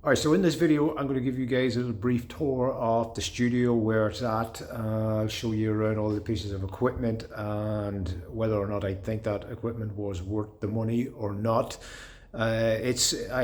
Alright, so in this video I'm going to give you guys a little brief tour of the studio, where it's at. I'll show you around all the pieces of equipment and whether or not I think that equipment was worth the money or not. I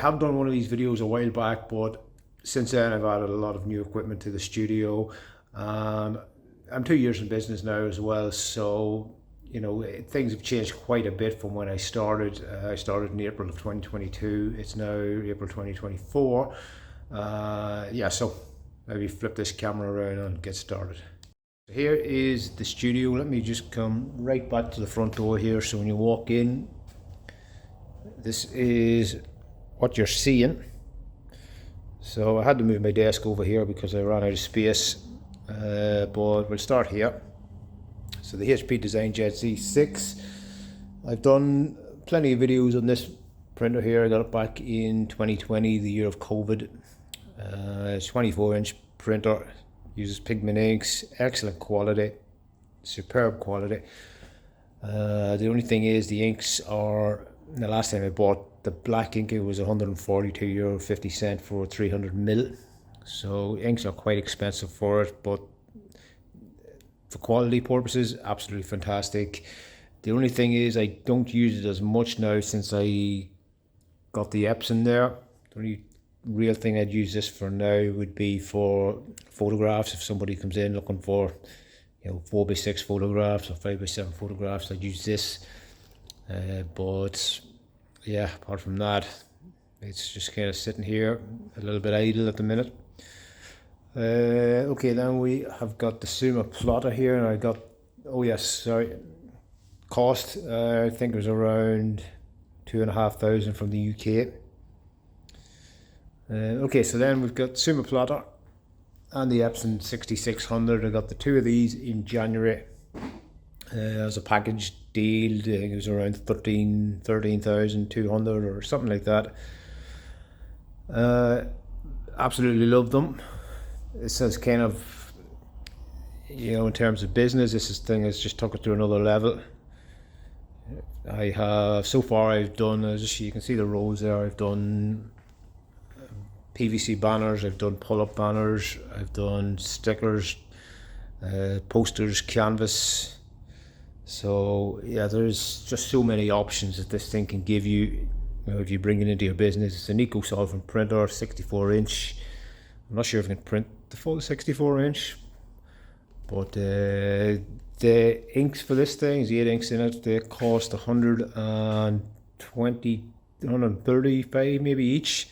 have done one of these videos a while back, but since then I've added a lot of new equipment to the studio. I'm 2 years in business now as well, so you know, things have changed quite a bit from when I started. I started in April of 2022. It's now April 2024. Yeah, so maybe flip this camera around and get started. Here is the studio. Let me just come right back to the front door here. So when you walk in, this is what you're seeing. So I had to move my desk over here because I ran out of space, but we'll start here. So the HP Designjet Z6, I've done plenty of videos on this printer here. I got it back in 2020, the year of COVID. It's 24-inch printer, uses pigment inks, excellent quality, superb quality. The only thing is the inks are, the last time I bought the black ink, it was €142.50 for 300ml. So inks are quite expensive for it, but for quality purposes, absolutely fantastic. The only thing is I don't use it as much now since I got the Epson there. The only real thing I'd use this for now would be for photographs. If somebody comes in looking for, you know, 4x6 photographs or 5x7 photographs, I'd use this. But yeah, apart from that, it's just kind of sitting here a little bit idle at the minute. Okay, then we have got the Summa plotter here, and I got, oh yes, sorry, cost, I think it was around 2,500 from the UK. Okay, so then we've got Summa plotter and the Epson 6600. I got the two of these in January as a package deal. I think it was around 13,200 or something like that. Absolutely love them. This is kind of, you know, in terms of business, this thing has just took it to another level. I have, so far I've done, as you can see the rows there, I've done PVC banners, I've done pull-up banners, I've done stickers, posters, canvas. So yeah, there's just so many options that this thing can give you, you know, if you bring it into your business. It's an eco-solvent printer, 64-inch. I'm not sure if I can print the full 64-inch, but the inks for this thing, the 8 inks in it, they cost 120, 135 maybe each.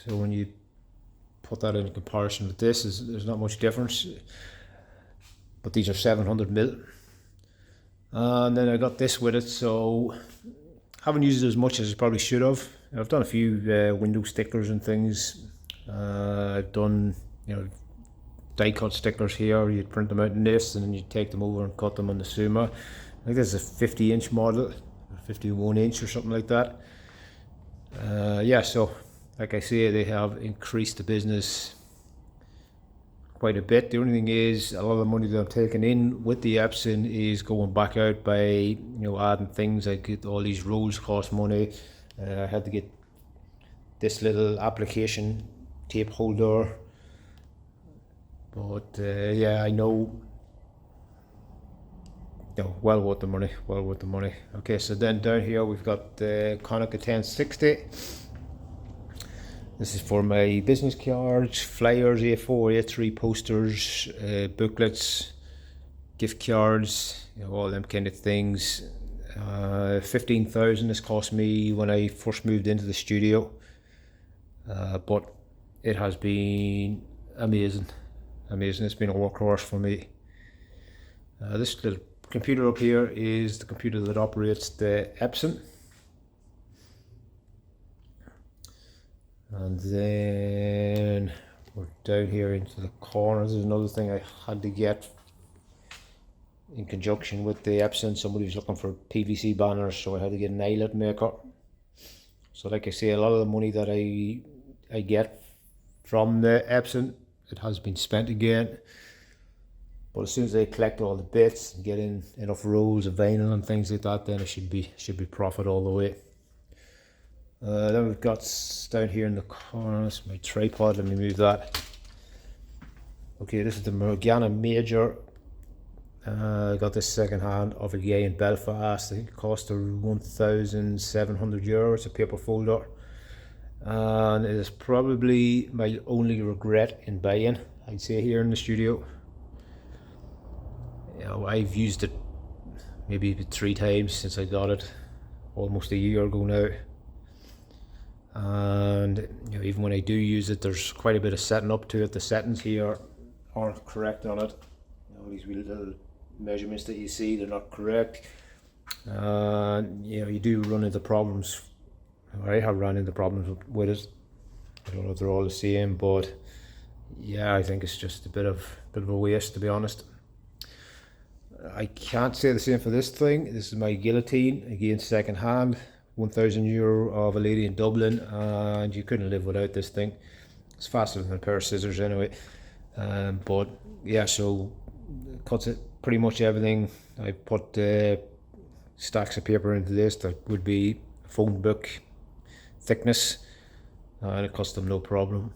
So when you put that in comparison with this, there's not much difference. But these are 700ml. And then I got this with it, so haven't used it as much as I probably should have. I've done a few window stickers and things. I've done, you know, die cut stickers here. You print them out in this and then you take them over and cut them on the Summa. I think this is a 50-inch model, 51-inch or something like that. Yeah, so like I say, they have increased the business quite a bit. The only thing is, a lot of the money that I'm taking in with the Epson is going back out by, you know, adding things. I get all these rolls cost money. I had to get this little application tape holder, but yeah, I know, you know, well worth the money, well worth the money. Okay, so then down here we've got the Konica 1060. This is for my business cards, flyers, A4, A3 posters, booklets, gift cards, you know, all them kind of things. 15,000 this cost me when I first moved into the studio, but it has been amazing. It's been a workhorse for me. This little computer up here is the computer that operates the Epson. And then we're down here into the corner. This is another thing I had to get in conjunction with the Epson. Somebody was looking for PVC banners, so I had to get an eyelet maker. So like I say, a lot of the money that I get from the Epson, it has been spent again. But as soon as I collect all the bits and get in enough rolls of vinyl and things like that, then it should be profit all the way. Then we've got down here in the corner, that's my tripod, let me move that. Okay, this is the Morgana Major. I got this second hand off a guy in Belfast. I think it cost around €1,700. It's a paper folder. And it is probably my only regret in buying, I'd say, here in the studio. You know, I've used it maybe 3 times since I got it, almost a year ago now. And you know, even when I do use it, there's quite a bit of setting up to it. The settings here aren't correct on it. You know, these little measurements that you see, they're not correct. You know, you do run into problems. I have run into problems with it. I don't know if they're all the same, but yeah, I think it's just a bit of a waste, to be honest. I can't say the same for this thing. This is my Guillotine, again second hand, €1,000 of a lady in Dublin, and you couldn't live without this thing. It's faster than a pair of scissors anyway. But yeah, so it cuts it pretty much everything. I put stacks of paper into this that would be phone book thickness, and it cuts them no problem.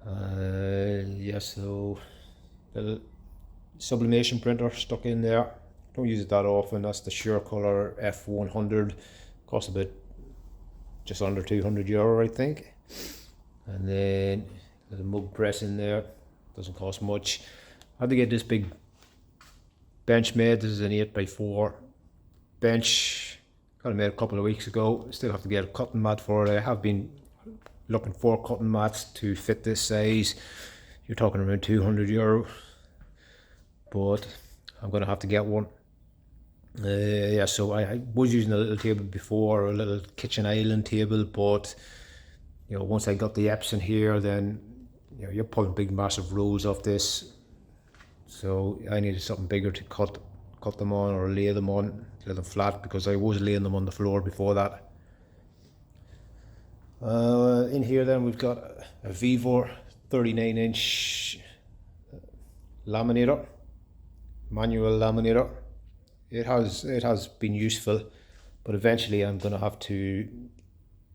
Yeah, so little sublimation printer stuck in there. Don't use it that often. That's the Surecolor F100. Costs a bit, just under €200, I think. And then there's a mug press in there. Doesn't cost much. I had to get this big bench made. This is an 8x4 bench. Got it made a couple of weeks ago. Still have to get a cutting mat for it. I have been looking for cutting mats to fit this size. You're talking around €200, but I'm gonna have to get one. Yeah, so I was using a little table before, a little kitchen island table, but you know, once I got the Epson here, then you know, you're pulling big massive rolls off this, so I needed something bigger to cut them on, or lay them on, lay them flat, because I was laying them on the floor before that. In here then we've got a Vevor 39-inch laminator, manual laminator. It has been useful, but eventually I'm gonna have to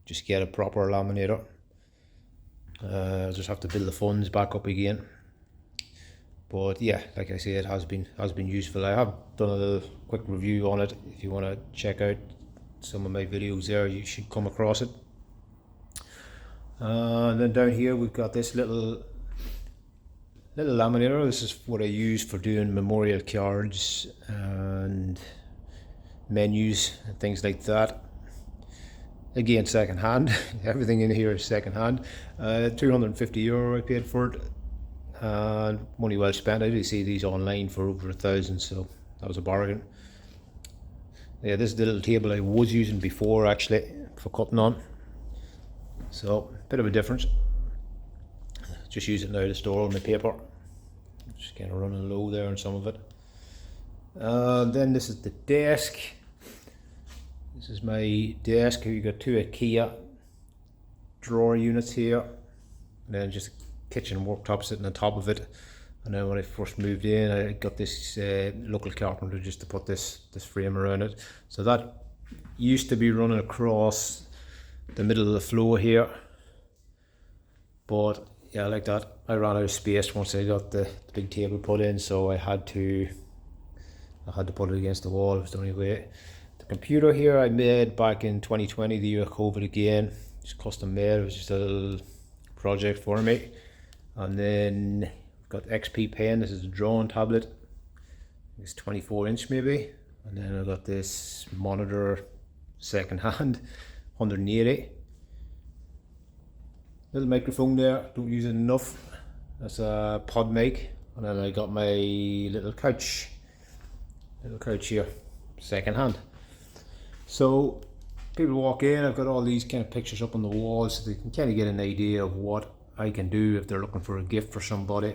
just get a proper laminator. I'll just have to build the funds back up again. But yeah, like I say, it has been useful. I have done a little quick review on it. If you want to check out some of my videos there, you should come across it. And then down here we've got this little laminator. This is what I use for doing memorial cards and menus and things like that. Again, second hand. Everything in here is second hand. €250 I paid for it, and money well spent. I did see these online for over 1,000, so that was a bargain. Yeah, this is the little table I was using before, actually, for cutting on. So bit of a difference. Just use it now to store all my paper. Just kind of running low there on some of it. Then this is the desk. This is my desk. You've got 2 IKEA drawer units here, and then just a kitchen worktop sitting on top of it. And then when I first moved in, I got this local carpenter just to put this frame around it. So that used to be running across the middle of the floor here, but yeah, like that, I ran out of space once I got the big table put in, so I had to put it against the wall. It was the only way. The computer here I made back in 2020, the year of COVID again. Just custom made. It was just a little project for me. And then I've got XP pen. This is a drawing tablet. It's 24-inch maybe. And then I've got this monitor, second hand, 180. Little microphone there. Don't use it enough. That's a pod mic. And then I got my little couch here, second hand. So people walk in, I've got all these kind of pictures up on the wall, so they can kind of get an idea of what I can do if they're looking for a gift for somebody.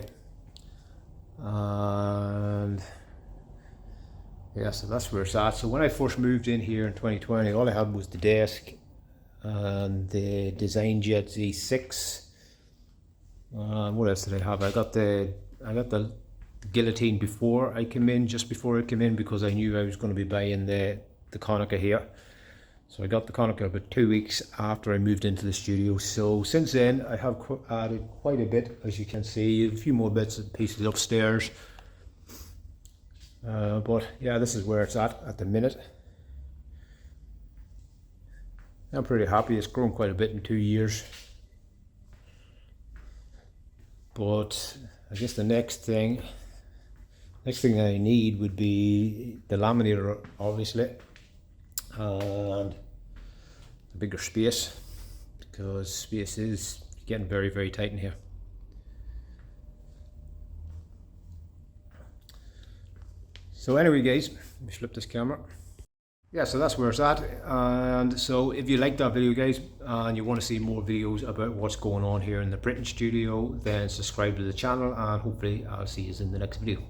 And yeah, so that's where it's at. So when I first moved in here in 2020, all I had was the desk and the Designjet Z6. What else did I have? I got the Guillotine just before I came in, because I knew I was going to be buying the Konica here. So I got the Konica about 2 weeks after I moved into the studio. So since then I have added quite a bit, as you can see, a few more bits and pieces upstairs. But yeah, this is where it's at the minute. I'm pretty happy. It's grown quite a bit in 2 years. But I guess the next thing I need would be the laminator, obviously, and a bigger space, because space is getting very, very tight in here. So anyway guys, let me flip this camera. Yeah, so that's where it's at. And so if you like that video guys, and you want to see more videos about what's going on here in the printing studio, then subscribe to the channel, and hopefully I'll see you in the next video.